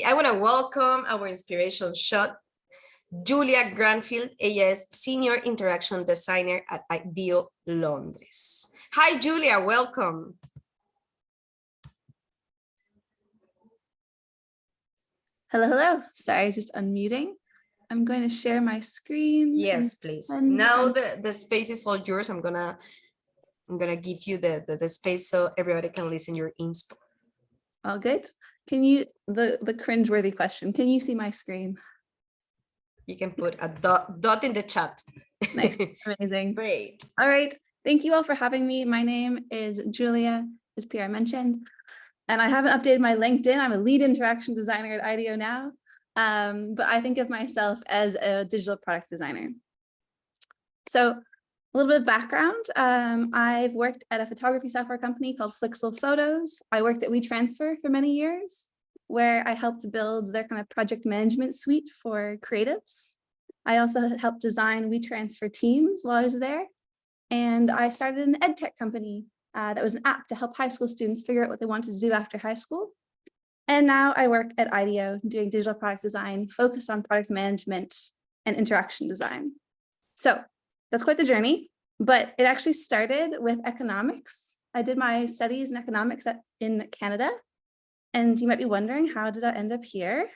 I want to welcome our inspiration shot, Julia Grandfield. Ella es Senior Interaction Designer at IDEO Londres. Hi, Julia, welcome. Hello, hello. Sorry, just unmuting. I'm going to share my screen. Yes, please. Now the space is all yours. I'm gonna give you the space so everybody can listen your inspo. All good. Can you, the cringeworthy question, can you see my screen? You can put a dot in the chat. Nice, amazing. Great. All right, thank you all for having me. My name is Julia, as Pierre mentioned, and I haven't updated my LinkedIn. I'm a lead interaction designer at IDEO now, but I think of myself as a digital product designer. So a little bit of background. I've worked at a photography software company called Flixel Photos. I worked at WeTransfer for many years, where I helped build their kind of project management suite for creatives. I also helped design WeTransfer teams while I was there. And I started an ed tech company that was an app to help high school students figure out what they wanted to do after high school. And now I work at IDEO doing digital product design, focused on product management and interaction design. So that's quite the journey, but it actually started with economics. I did my studies in economics in Canada. And you might be wondering, how did I end up here?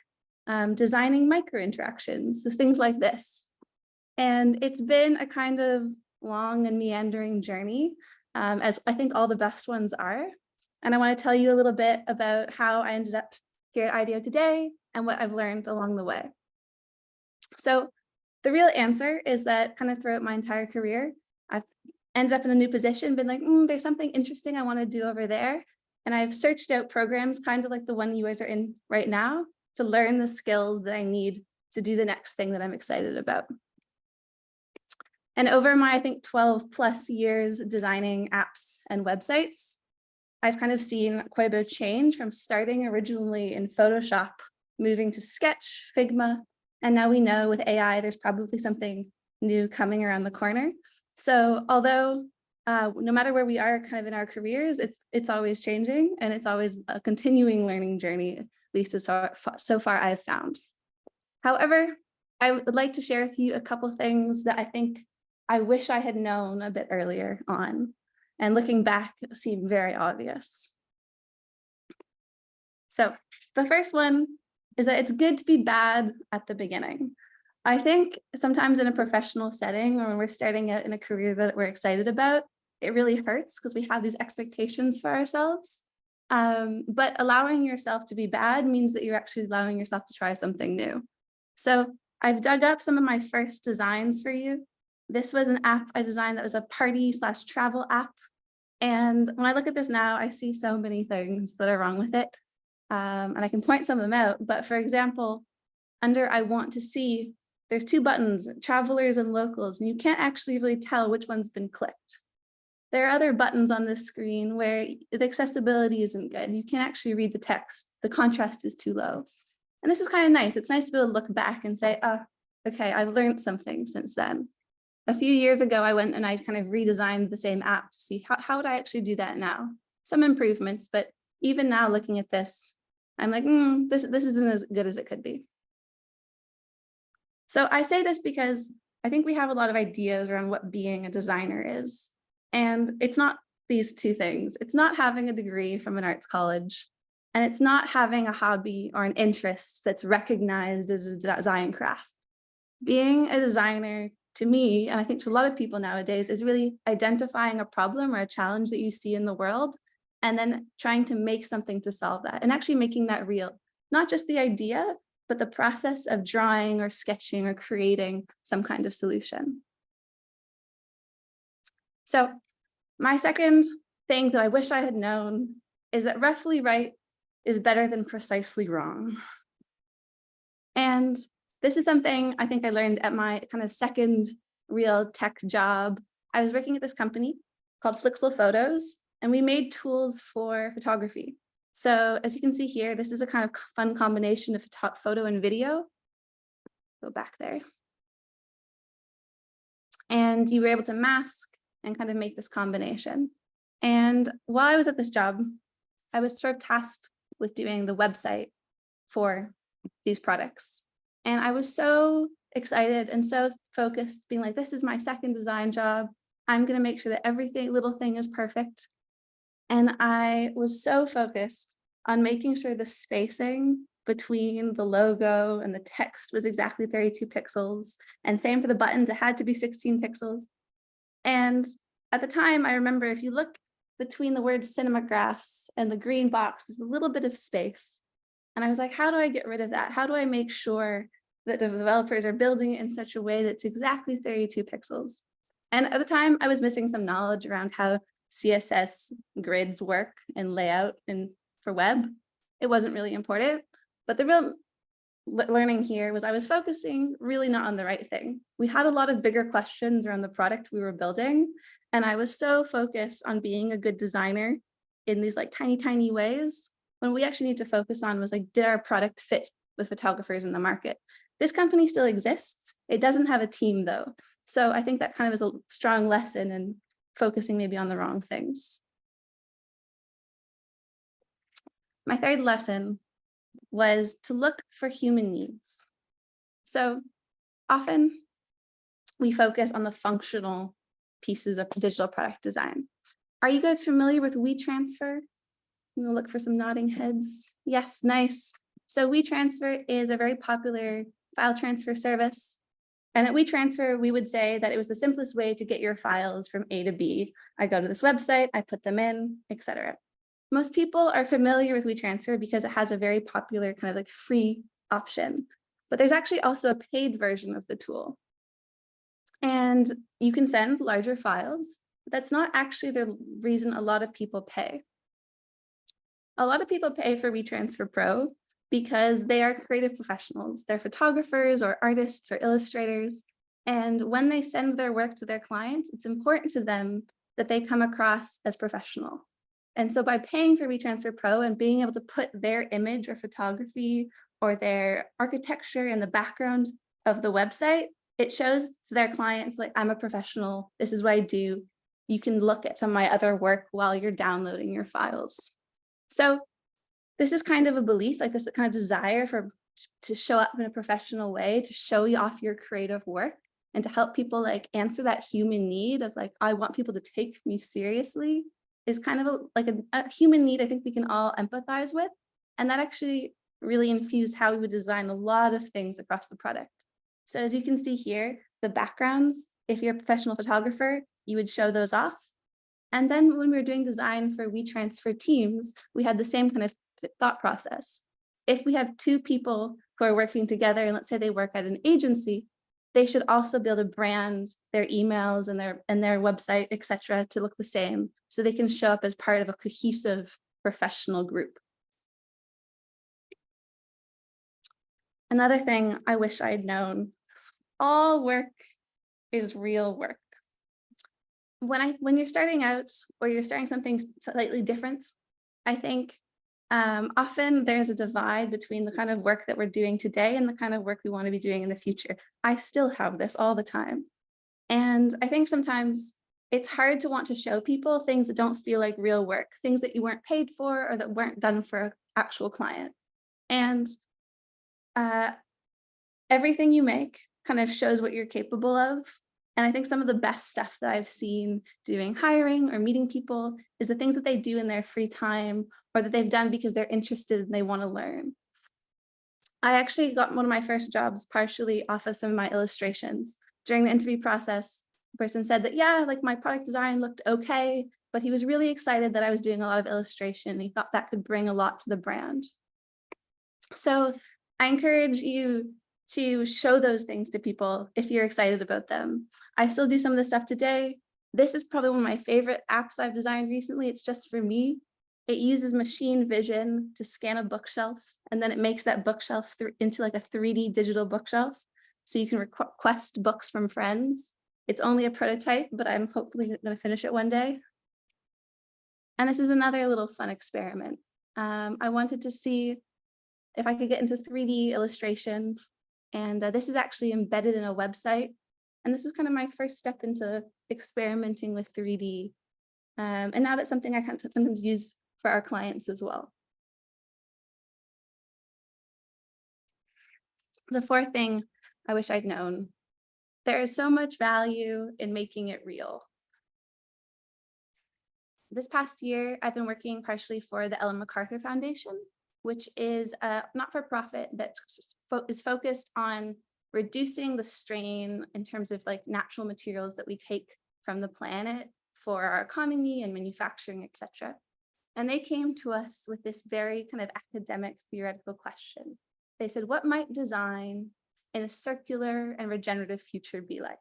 Designing micro interactions, so things like this. And it's been a kind of long and meandering journey, as I think all the best ones are. And I want to tell you a little bit about how I ended up here at IDEO today and what I've learned along the way. So the real answer is that kind of throughout my entire career, I've ended up in a new position, been like, there's something interesting I want to do over there. And I've searched out programs kind of like the one you guys are in right now to learn the skills that I need to do the next thing that I'm excited about. And over my, I think, 12 plus years designing apps and websites, I've kind of seen quite a bit of change from starting originally in Photoshop, moving to Sketch, Figma, and now we know with AI, there's probably something new coming around the corner. So although no matter where we are kind of in our careers, it's always changing and it's always a continuing learning journey, at least so far I've found. However, I would like to share with you a couple things that I think I wish I had known a bit earlier on, and looking back seem very obvious. So the first one is that it's good to be bad at the beginning. I think sometimes in a professional setting or when we're starting out in a career that we're excited about, it really hurts because we have these expectations for ourselves. But allowing yourself to be bad means that you're actually allowing yourself to try something new. So I've dug up some of my first designs for you. This was an app I designed that was a party/travel app. And when I look at this now, I see so many things that are wrong with it. And I can point some of them out. But for example, under I want to see, there's two buttons, travelers and locals, and you can't actually really tell which one's been clicked. There are other buttons on this screen where the accessibility isn't good. You can't actually read the text. The contrast is too low. And this is kind of nice. It's nice to be able to look back and say, oh, okay, I've learned something since then. A few years ago, I went and I kind of redesigned the same app to see how would I actually do that now? Some improvements, but even now looking at this, I'm like, this isn't as good as it could be. So I say this because I think we have a lot of ideas around what being a designer is. And it's not these two things. It's not having a degree from an arts college, and it's not having a hobby or an interest that's recognized as a design craft. Being a designer, to me, and I think to a lot of people nowadays, is really identifying a problem or a challenge that you see in the world, and then trying to make something to solve that, and actually making that real. Not just the idea, but the process of drawing or sketching or creating some kind of solution. So my second thing that I wish I had known is that roughly right is better than precisely wrong. And this is something I think I learned at my kind of second real tech job. I was working at this company called Flixel Photos, and we made tools for photography. So as you can see here, this is a kind of fun combination of photo and video. Go back there. And you were able to mask and kind of make this combination. And while I was at this job, I was sort of tasked with doing the website for these products. And I was so excited and so focused, being like, this is my second design job. I'm going to make sure that everything, little thing is perfect. And I was so focused on making sure the spacing between the logo and the text was exactly 32 pixels. And same for the buttons, it had to be 16 pixels. And at the time, I remember if you look between the word cinemagraphs and the green box, there's a little bit of space. And I was like, how do I get rid of that? How do I make sure that the developers are building it in such a way that's exactly 32 pixels? And at the time, I was missing some knowledge around how CSS grids work and layout and for web. It wasn't really important, but the real learning here was I was focusing really not on the right thing. We had a lot of bigger questions around the product we were building, and I was so focused on being a good designer in these like tiny ways, when we actually need to focus on was like, did our product fit with photographers in the market? This company still exists. It doesn't have a team though. So I think that kind of is a strong lesson in focusing maybe on the wrong things. My third lesson was to look for human needs. So often we focus on the functional pieces of digital product design. Are you guys familiar with WeTransfer? We'll look for some nodding heads. Yes, nice. So WeTransfer is a very popular file transfer service. And at WeTransfer, we would say that it was the simplest way to get your files from A to B. I go to this website, I put them in, etc. Most people are familiar with WeTransfer because it has a very popular kind of like free option. But there's actually also a paid version of the tool. And you can send larger files, but that's not actually the reason a lot of people pay. A lot of people pay for WeTransfer Pro because they are creative professionals. They're photographers or artists or illustrators. And when they send their work to their clients, it's important to them that they come across as professional. And so by paying for WeTransfer Pro and being able to put their image or photography or their architecture in the background of the website, it shows to their clients, like, I'm a professional, this is what I do. You can look at some of my other work while you're downloading your files. So this is kind of a belief, like this kind of desire to show up in a professional way, to show off your creative work and to help people like answer that human need of like, I want people to take me seriously, is kind of a human need I think we can all empathize with. And that actually really infused how we would design a lot of things across the product. So as you can see here, the backgrounds, if you're a professional photographer, you would show those off. And then when we were doing design for WeTransfer teams, we had the same kind of thought process. If we have two people who are working together, and let's say they work at an agency, they should also be able to brand their emails and their website, etc., to look the same, so they can show up as part of a cohesive professional group. Another thing I wish I'd known, all work is real work. When you're starting out or you're starting something slightly different, I think often there's a divide between the kind of work that we're doing today and the kind of work we want to be doing in the future. I still have this all the time. And I think sometimes it's hard to want to show people things that don't feel like real work, things that you weren't paid for or that weren't done for an actual client. And everything you make kind of shows what you're capable of. And I think some of the best stuff that I've seen doing hiring or meeting people is the things that they do in their free time or that they've done because they're interested and they want to learn. I actually got one of my first jobs partially off of some of my illustrations. During the interview process, the person said that, yeah, like my product design looked okay, but he was really excited that I was doing a lot of illustration. And he thought that could bring a lot to the brand. So I encourage you to show those things to people if you're excited about them. I still do some of this stuff today. This is probably one of my favorite apps I've designed recently. It's just for me. It uses machine vision to scan a bookshelf, and then it makes that bookshelf into like a 3D digital bookshelf. So you can request books from friends. It's only a prototype, but I'm hopefully going to finish it one day. And this is another little fun experiment. I wanted to see if I could get into 3D illustration. And this is actually embedded in a website. And this is kind of my first step into experimenting with 3D. And now that's something I can sometimes use for our clients as well. The fourth thing I wish I'd known, there is so much value in making it real. This past year, I've been working partially for the Ellen MacArthur Foundation, which is a not-for-profit that is focused on reducing the strain in terms of like natural materials that we take from the planet for our economy and manufacturing, etc. And they came to us with this very kind of academic theoretical question. They said, what might design in a circular and regenerative future be like?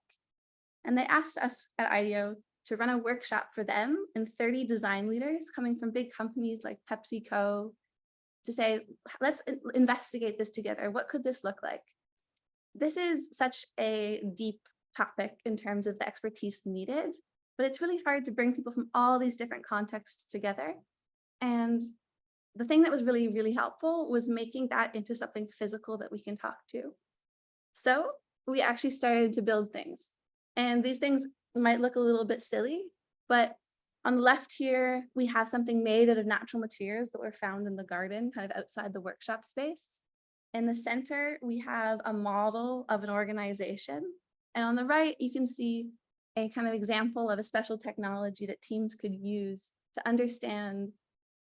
And they asked us at IDEO to run a workshop for them and 30 design leaders coming from big companies like PepsiCo to say, let's investigate this together. What could this look like? This is such a deep topic in terms of the expertise needed, but it's really hard to bring people from all these different contexts together. And the thing that was really, really helpful was making that into something physical that we can talk to. So we actually started to build things. And these things might look a little bit silly, but on the left here, we have something made out of natural materials that were found in the garden, kind of outside the workshop space. In the center, we have a model of an organization. And on the right, you can see a kind of example of a special technology that teams could use to understand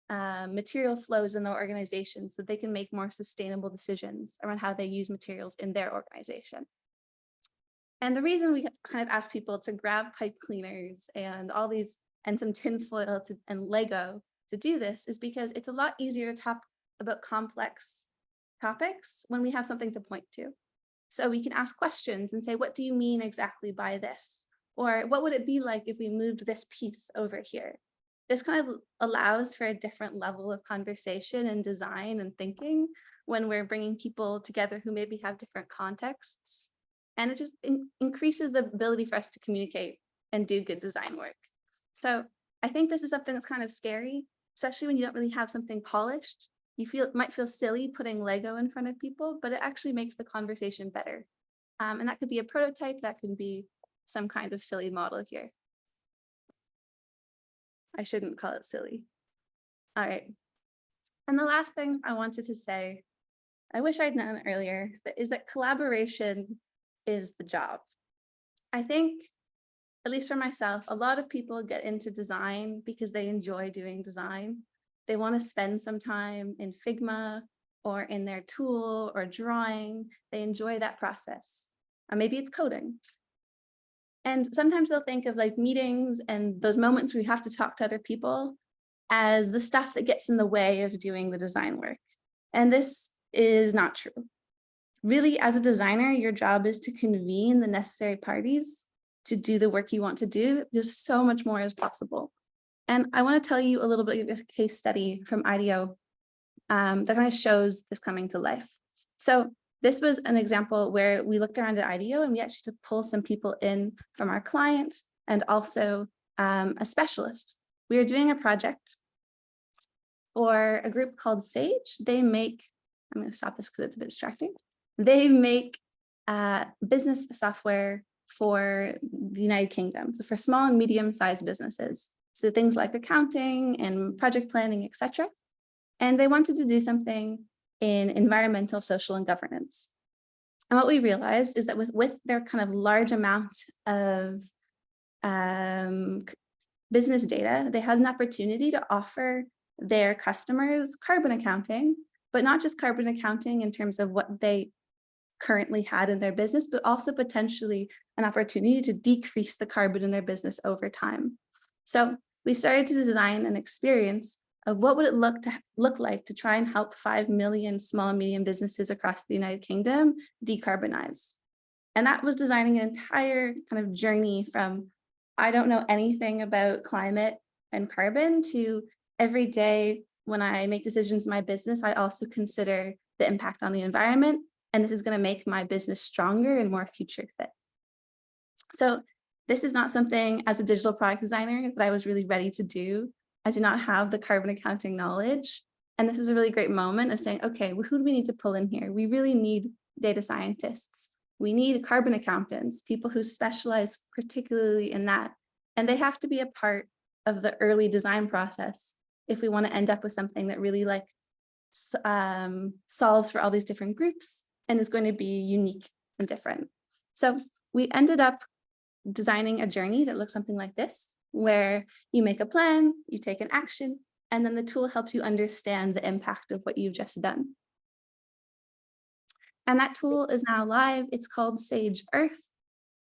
material flows in their organization so they can make more sustainable decisions around how they use materials in their organization. And the reason we kind of ask people to grab pipe cleaners and all these and some tinfoil and Lego to do this is because it's a lot easier to talk about complex topics when we have something to point to. So we can ask questions and say, what do you mean exactly by this? Or what would it be like if we moved this piece over here? This kind of allows for a different level of conversation and design and thinking when we're bringing people together who maybe have different contexts. And it just increases the ability for us to communicate and do good design work. So I think this is something that's kind of scary, especially when you don't really have something polished. You might feel silly putting Lego in front of people, but it actually makes the conversation better. And that could be a prototype, that could be some kind of silly model here. I shouldn't call it silly. All right. And the last thing I wanted to say, I wish I'd known earlier, is that collaboration is the job. I think, at least for myself, a lot of people get into design because they enjoy doing design. They want to spend some time in Figma or in their tool or drawing. They enjoy that process. Or maybe it's coding. And sometimes they'll think of like meetings and those moments where you have to talk to other people as the stuff that gets in the way of doing the design work. And this is not true. Really, as a designer, your job is to convene the necessary parties to do the work you want to do, because so much more is possible. And I want to tell you a little bit of a case study from IDEO that kind of shows this coming to life. So this was an example where we looked around at IDEO and we actually had to pull some people in from our client and also a specialist. We were doing a project for a group called Sage. They make, I'm going to stop this because it's a bit distracting. They make business software for the United Kingdom, so for small and medium-sized businesses. So things like accounting and project planning, etc. And they wanted to do something in environmental, social, and governance. And what we realized is that with their kind of large amount of business data, they had an opportunity to offer their customers carbon accounting, but not just carbon accounting in terms of what they currently had in their business, but also potentially an opportunity to decrease the carbon in their business over time. So we started to design an experience of what would it look like to try and help 5 million small and medium businesses across the United Kingdom decarbonize. And that was designing an entire kind of journey from, I don't know anything about climate and carbon, to every day when I make decisions in my business, I also consider the impact on the environment. And this is going to make my business stronger and more future fit. So this is not something as a digital product designer that I was really ready to do. I do not have the carbon accounting knowledge. And this was a really great moment of saying, okay, well, who do we need to pull in here? We really need data scientists. We need carbon accountants, people who specialize particularly in that. And they have to be a part of the early design process if we want to end up with something that really like solves for all these different groups and is going to be unique and different. So we ended up designing a journey that looks something like this, where you make a plan, you take an action, and then the tool helps you understand the impact of what you've just done. And that tool is now live. It's called Sage Earth,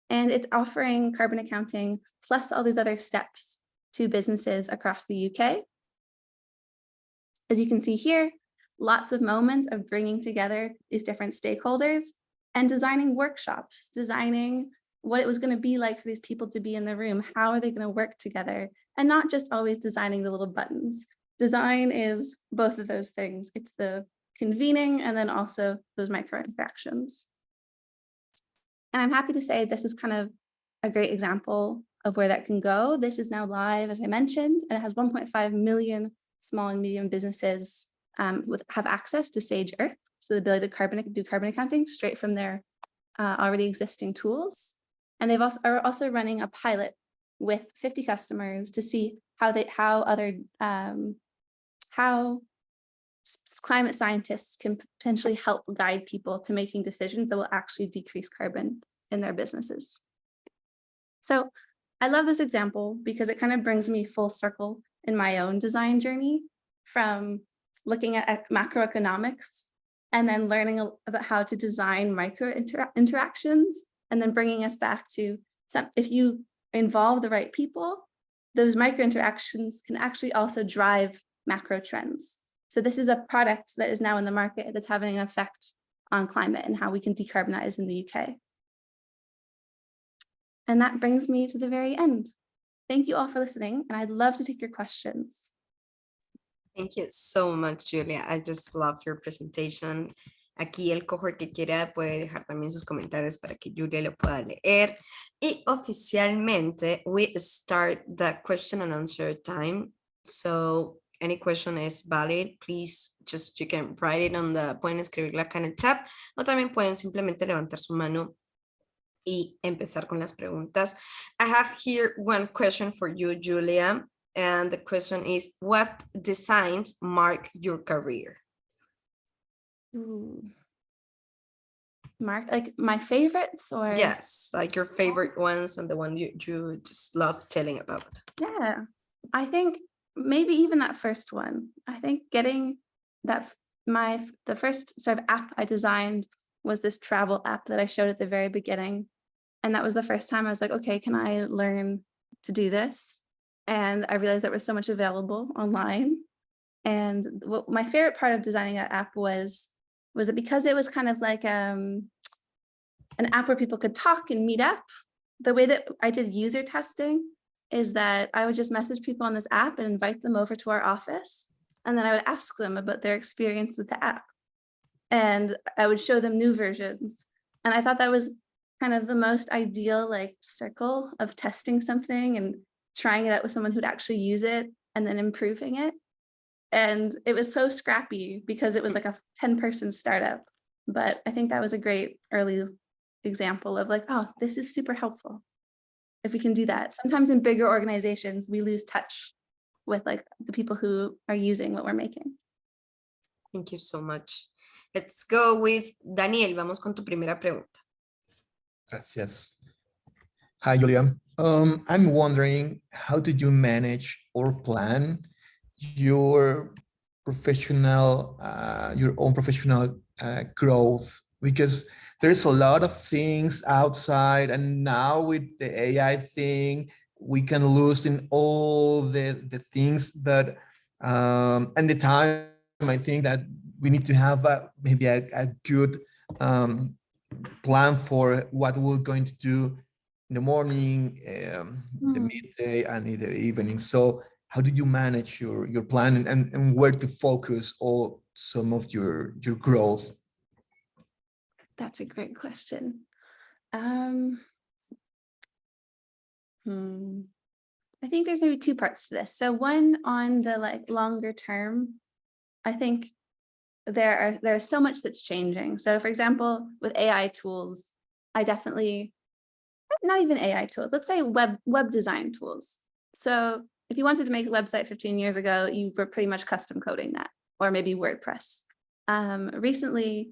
and it's offering carbon accounting plus all these other steps to businesses across the UK. As you can see here, lots of moments of bringing together these different stakeholders and designing workshops, designing what it was going to be like for these people to be in the room. How are they going to work together? And not just always designing the little buttons. Design is both of those things. It's the convening and then also those micro interactions. And I'm happy to say this is kind of a great example of where that can go. This is now live, as I mentioned, and it has 1.5 million small and medium businesses have access to Sage Earth, so the ability to do carbon accounting straight from their already existing tools. And they are also running a pilot with 50 customers to see how climate scientists can potentially help guide people to making decisions that will actually decrease carbon in their businesses. So I love this example because it kind of brings me full circle in my own design journey, from looking at macroeconomics and then learning about how to design micro interactions, and then bringing us back to if you involve the right people, those micro interactions can actually also drive macro trends. So this is a product that is now in the market that's having an effect on climate and how we can decarbonize in the UK. And that brings me to the very end. Thank you all for listening, and I'd love to take your questions. Thank you so much, Julia. I just love your presentation. Aquí el cohort que quiera puede dejar también sus comentarios para que Julia lo pueda leer. Y oficialmente, we start the question and answer time. So any question is valid, please you can write it on pueden escribirla acá en el chat, o también pueden simplemente levantar su mano y empezar con las preguntas. I have here one question for you, Julia. And the question is, what designs mark your career? Ooh. Mark, like my favorites, or? Yes, like your favorite ones and the one you just love telling about. Yeah, I think maybe even that first one. I think getting that, the first sort of app I designed was this travel app that I showed at the very beginning. And that was the first time I was like, okay, can I learn to do this? And I realized there was so much available online. And what my favorite part of designing that app was that because it was kind of like an app where people could talk and meet up, the way that I did user testing is that I would just message people on this app and invite them over to our office. And then I would ask them about their experience with the app. And I would show them new versions. And I thought that was kind of the most ideal circle of testing something and trying it out with someone who'd actually use it and then improving it. And it was so scrappy because it was like a 10-person startup. But I think that was a great early example of oh, this is super helpful if we can do that. Sometimes in bigger organizations, we lose touch with the people who are using what we're making. Thank you so much. Let's go with Daniel. Vamos con tu primera pregunta. Gracias. Hi, Julia. I'm wondering, how did you manage or plan your own professional growth? Because there's a lot of things outside, and now with the AI thing, we can lose in all the things, but and the time, I think that we need to have maybe a good plan for what we're going to do in the morning, the midday, and in the evening. So how did you manage your plan and where to focus all some of your growth? That's a great question. I think there's maybe two parts to this. So one, on the longer term, I think there's so much that's changing. So for example, with AI tools, I definitely, not even AI tools, let's say web design tools. So if you wanted to make a website 15 years ago, you were pretty much custom coding that, or maybe WordPress. Recently,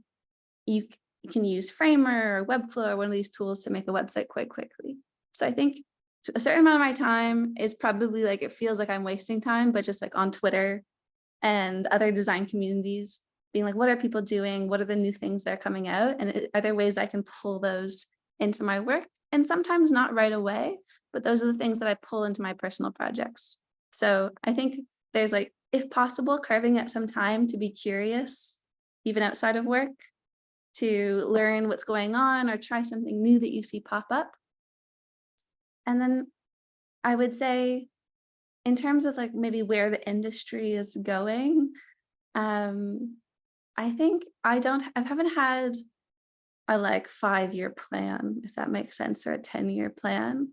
you can use Framer or Webflow or one of these tools to make a website quite quickly. So I think a certain amount of my time is probably like, it feels like I'm wasting time, but just like on Twitter and other design communities, being like, what are people doing? What are the new things that are coming out? And are there ways I can pull those into my work? And sometimes not right away, but those are the things that I pull into my personal projects. So I think there's like, if possible, carving out some time to be curious, even outside of work, to learn what's going on or try something new that you see pop up. And then I would say, in terms of like maybe where the industry is going, I think I haven't had a like 5-year plan, if that makes sense, or a 10-year plan.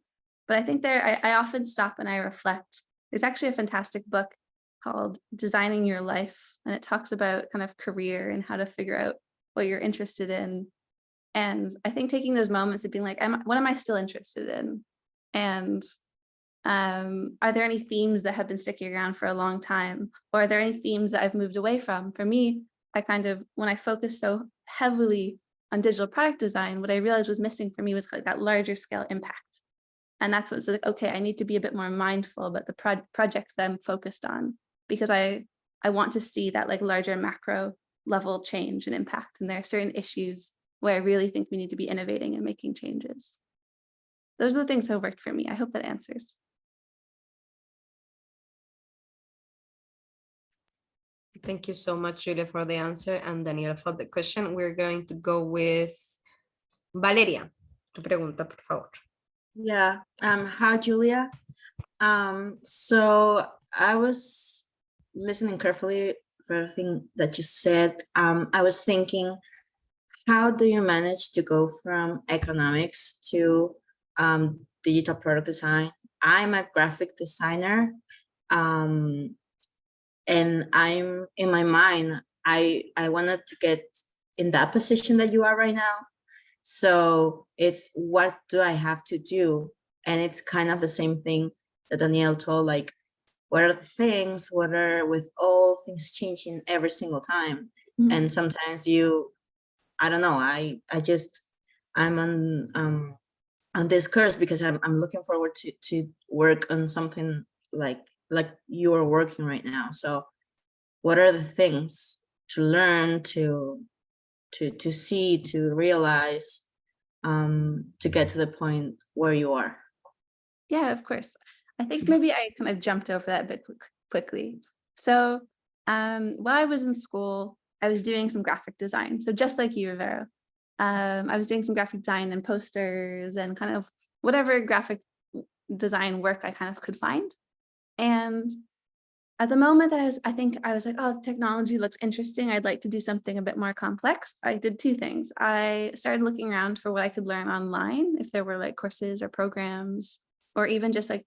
But I think I often stop and I reflect. There's actually a fantastic book called Designing Your Life, and it talks about kind of career and how to figure out what you're interested in. And I think taking those moments of being like, what am I still interested in? And are there any themes that have been sticking around for a long time? Or are there any themes that I've moved away from? For me, I kind of, when I focus so heavily on digital product design, what I realized was missing for me was like that larger scale impact. And that's what's like, okay, I need to be a bit more mindful about the projects that I'm focused on, because I want to see that like larger macro level change and impact. And there are certain issues where I really think we need to be innovating and making changes. Those are the things that have worked for me. I hope that answers. Thank you so much, Julia, for the answer, and Daniel for the question. We're going to go with Valeria. Tu pregunta, por favor. Yeah. Hi, Julia. So I was listening carefully for everything that you said. I was thinking, how do you manage to go from economics to digital product design? I'm a graphic designer. And I'm in my mind, I wanted to get in that position that you are right now. So it's, what do I have to do? And it's kind of the same thing that Danielle told, like, what are the things, what are, with all things changing every single time. Mm-hmm. And sometimes I don't know, I'm on this course because I'm looking forward to work on something like you are working right now. So what are the things to learn, to see, to realize, to get to the point where you are? Yeah, of course. I think maybe I kind of jumped over that a bit quickly. So while I was in school, I was doing some graphic design. So just like you, Rivero, I was doing some graphic design and posters and kind of whatever graphic design work I kind of could find. And at the moment that I was like, oh, technology looks interesting. I'd like to do something a bit more complex. I did two things. I started looking around for what I could learn online, if there were like courses or programs, or even just like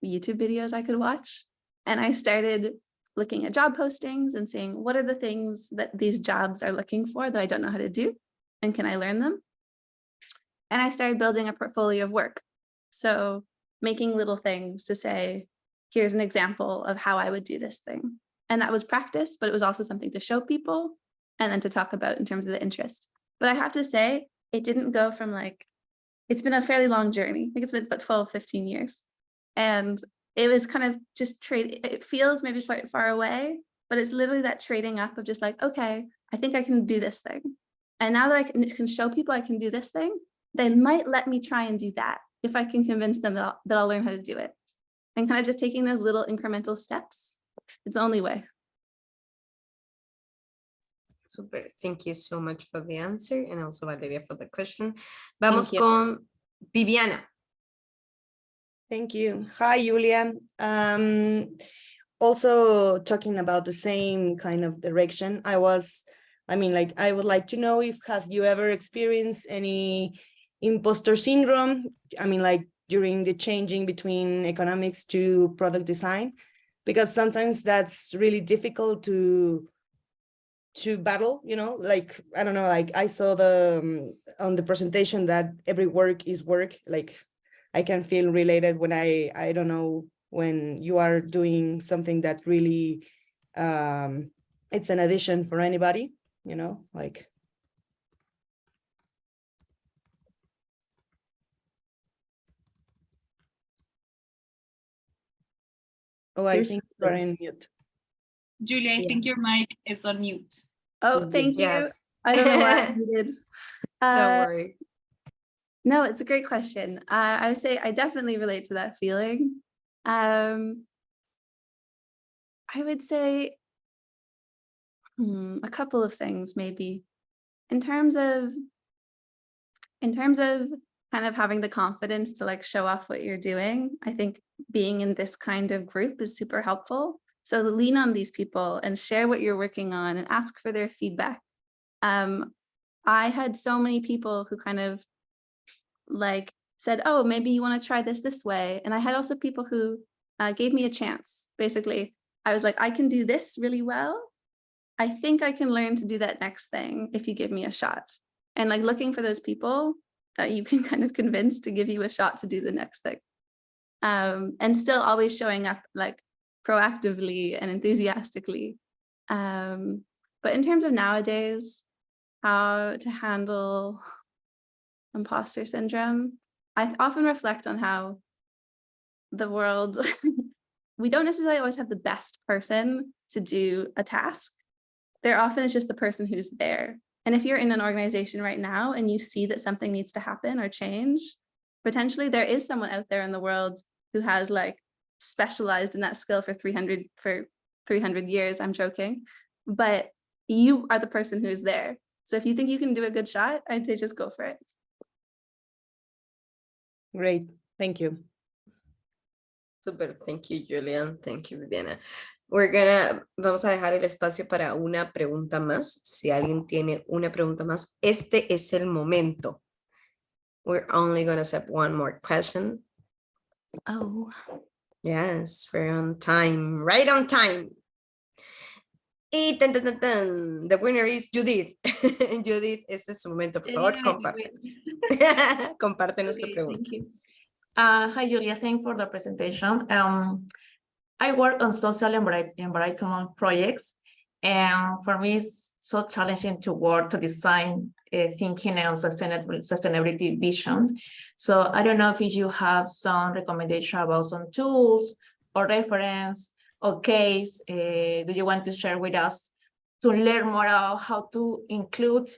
YouTube videos I could watch. And I started looking at job postings and seeing what are the things that these jobs are looking for that I don't know how to do, and can I learn them? And I started building a portfolio of work. So making little things to say, here's an example of how I would do this thing. And that was practice, but it was also something to show people and then to talk about in terms of the interest. But I have to say, it didn't go from like, it's been a fairly long journey. I think it's been about 12, 15 years. And it was kind of just trade. It feels maybe quite far away, but it's literally that trading up of just like, okay, I think I can do this thing. And now that I can show people I can do this thing, they might let me try and do that if I can convince them that I'll learn how to do it. And kind of just taking those little incremental steps. It's the only way. Super. Thank you so much for the answer, and also Valeria for the question. Vamos con Viviana. Thank you. Hi, Julia. Also talking about the same kind of direction. I would like to know if have you ever experienced any imposter syndrome? During the changing between economics to product design, because sometimes that's really difficult to battle, I don't know, I saw on the presentation that every work is work. Like I can feel related when I don't know, when you are doing something that really it's an addition for anybody, like. Oh, I You're think you are in silenced. mute. Julia, I Yeah. think your mic is on mute. Oh, thank you. Yes. I don't know why I muted. Don't worry. No, it's a great question. I would say I definitely relate to that feeling. I would say a couple of things maybe. In terms of kind of having the confidence to like show off what you're doing, I think being in this kind of group is super helpful. So lean on these people and share what you're working on and ask for their feedback. I had so many people who kind of like said, oh, maybe you want to try this way. And I had also people who gave me a chance. Basically, I was like, I can do this really well. I think I can learn to do that next thing if you give me a shot. And like looking for those people that you can kind of convince to give you a shot to do the next thing. And still always showing up like proactively and enthusiastically. But in terms of nowadays, how to handle imposter syndrome, I often reflect on how the world, we don't necessarily always have the best person to do a task. There often is just the person who's there. And if you're in an organization right now and you see that something needs to happen or change, potentially there is someone out there in the world who has like specialized in that skill for 300 years, I'm joking, but you are the person who's there. So if you think you can do a good shot, I'd say just go for it. Great, thank you. Super, thank you, Julian. Thank you, Viviana. Vamos a dejar el espacio para una pregunta más. Si alguien tiene una pregunta más, este es el momento. We're only going to accept one more question. Oh. Yes, we're on time, right on time. Y tan, tan, tan, tan. The winner is Judith. Judith, este es su momento, por favor, compártenos. Compártenos tu Okay, pregunta. thank you. Hi, Julia. Thanks for the presentation. I work on social environment projects, and for me, it's so challenging to work to design thinking and sustainability vision. So I don't know if you have some recommendation about some tools or reference or case. Do you want to share with us to learn more about how to include,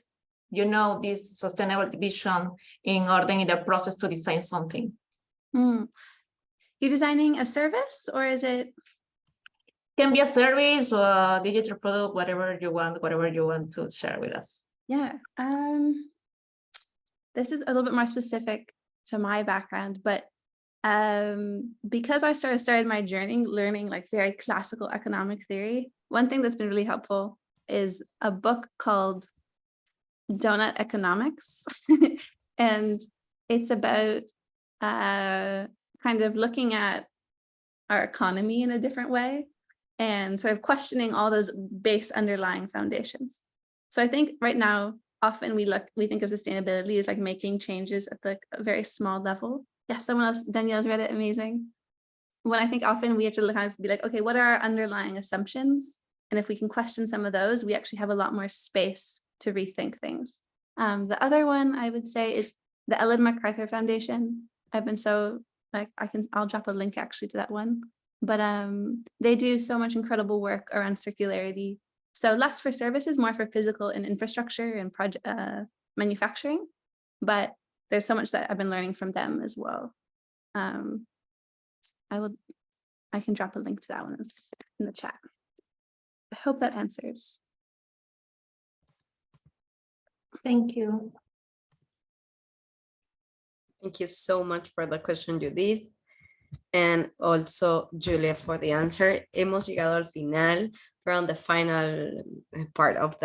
this sustainability vision in order in the process to design something? You're designing a service, or is it? Can be a service or a digital product, whatever you want to share with us. Yeah. This is a little bit more specific to my background, but because I started my journey learning like very classical economic theory, one thing that's been really helpful is a book called Donut Economics. And it's about kind of looking at our economy in a different way and sort of questioning all those base underlying foundations. So I think right now, often we think of sustainability as like making changes at the very small level. Yes, someone else, Danielle's read it, amazing. When I think often we have to kind of be like, okay, what are our underlying assumptions? And if we can question some of those, we actually have a lot more space to rethink things. The other one I would say is the Ellen MacArthur Foundation. I've been so like, I'll drop a link actually to that one, but they do so much incredible work around circularity. So less for services, more for physical and infrastructure and project manufacturing, but there's so much that I've been learning from them as well. I can drop a link to that one in the chat. I hope that answers. Thank you. Thank you so much for the question, Judith. And also Julia for the answer. Hemos llegado al final. We're on the final part of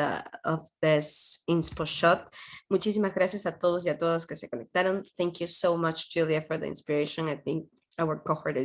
this inspo shot. Muchísimas gracias a todos y a todas que se conectaron. Thank you so much, Julia, for the inspiration. I think our cohort is